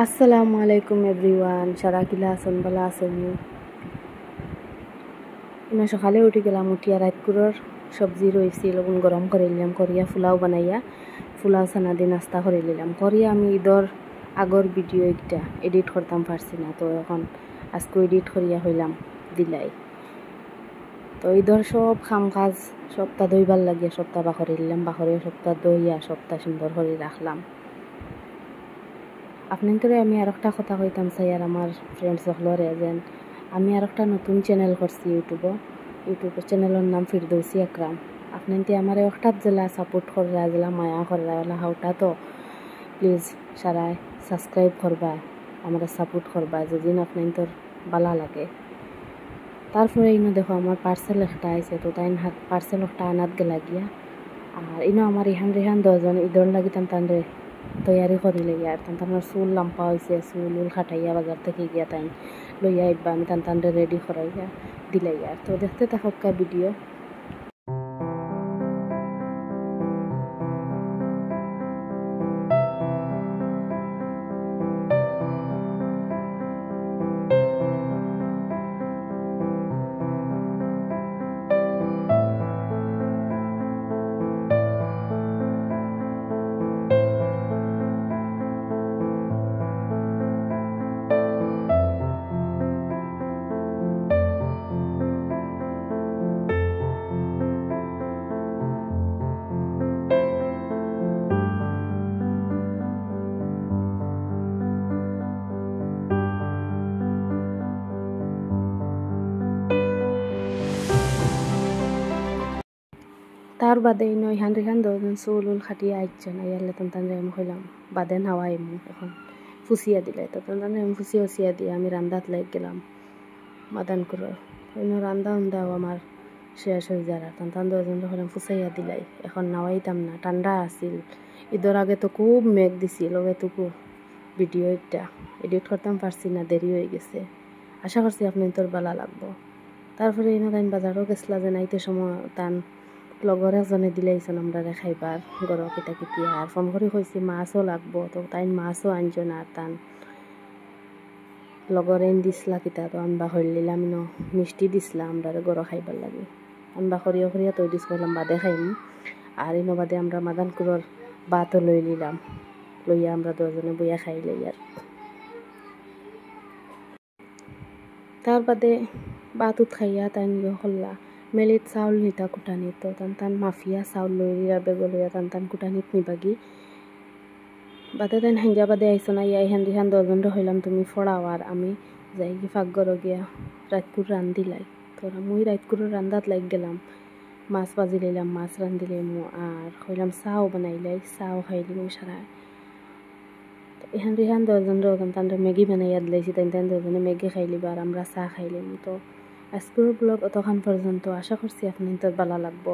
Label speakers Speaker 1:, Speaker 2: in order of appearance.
Speaker 1: আসসালামু আলাইকুম এভরিওয়ান, সারা কিলা আসন বলা আসনি। ইনা সকালে উঠি গেলাম, উঠিয়া রাতকুরোর সবজি রয়েছে লগুন গরম করে নিলাম, করিয়া ফুলাও বানাইয়া ফুলাও ছানা দিয়ে নাস্তা করে নিলাম। করিয়া আমি ঈদর আগর ভিডিও একটা এডিট করতাম পারছি না, তো এখন আজকে এডিট করিয়া হইলাম দিলাই। তো ঈদর সব কাম কাজ সপ্তাহ দইবার লাগিয়া সপ্তাহ বাকরে নিলাম, বাকরে সপ্তাহ দইয়া সপ্তাহ সুন্দর করে রাখলাম। আপনাদের আমি আর একটা কথা কইতাম চাই, আর আমার ফ্রেন্ডস সকলরে যেন আমি আর একটা নতুন চ্যানেল করছি ইউটিউব চ্যানেলের নাম ফিরদৌসি আকরাম। আপনাদের আমার একটা জেলা সাপোর্ট করা, জেলা মায়া করা হাওটা, তো প্লিজ সারাই সাবস্ক্রাইব করবা, আমরা সাপোর্ট করবা যেদিন আপনাদের ভালো লাগে। তারপরে ইনো দেখো আমার পার্সেল একটা আইছে, তো তাই পার্সেল একটা আনাত গেলা গিয়া। আর ইনো আমার রিহান 10 জন ঈদর লাগি তানরে তৈয়ারি করে লইয়া, আর তার চুল লাম্পা হয়েছে, চুল খাটাইয়া বাজার থেকে গিয়া তাই লইয়া আইবা, আমি তানরে রেডি করাইয়া দিলাইয়া। তো দেখতে থাকা ভিডিও। তার বাদে ইনো ইহান 10 জন চুল খাটিয়া আইছেন, আইয়ালে তানরে আমি কইলাম বাদে নাওয়াই এখন ফুসিয়া দিলে, তো তানরে আমি ফুসিয়া দিয়ে আমি রান্দাত লাগ গেলাম মাদান করর। ইনো রান্দাও আমার শেষ হয়ে যার, আর তান 10 জন যখন ফুসাইয়া দিলাই, এখন নাওয়াইতাম না, ঠান্ডা আসিল। ঈদের আগে তো খুব মেঘ দিছিল, এতটুকু ভিডিও একটা এডিট করতাম পারছি না, দেরি হয়ে গেছে। আশা করছি আপনাদের ভালো লাগবো। তারপরে ইনো তাই বাজারও গেছলা, যে নাইতে সময় তান লগর একজনে দিলাইছেন আমরা খাইবার গরম কিতা আর ফোন করে কইছি মাছও লাগবো, তো তাই মাছও আনজন, আর তান লগর এন দিসলা কিতা, তো আনবা হইলাম ইনো মিষ্টি দিসলা আমরা গরম খাইবার লাগে। আনবা করিয়া তৈ দিস করলাম বাদে খাইম। আর ইনো বাদে আমরা মাদানকুরর বাতও লই নিলাম, লইয়া আমরা 10 জনে বইয়া খাই লই। আর তার বাদে বাতুত খাইয়া তাই হল্লা মেলিত চাউল নিতা কুটানিত, তো তান মাফিয়া চাউল লইয়া বেগো লইয়া তান কুটানিত নিবাগি। বাদে তাই হাঞ্জা বাদে আইসো না, ইয়া ইহান 10 জন হইলাম তুমি ফড়াও, আর আমি যাই কি ফাঁকঘর গিয়া রাতকুর রান্ধি লাই। তো মুই রাতকুরের রান্দাত লাগ গেলাম, মাছ ভাজি লইলাম, মাছ রান্ধি লাইমু, আর হইলাম চাও বানাইলাই, চাও খাইলি মুই সারা। ইহান 10 জন তানরে ম্যাগি বানাইয়া দিলাইছি, তাই 10 জনে ম্যাগি খাইলিবা আর আমরা চা খাইলিম। তো আজকের ব্লগ অতখান পর্যন্ত, আশা করছি আপনাদের ভালো লাগবো।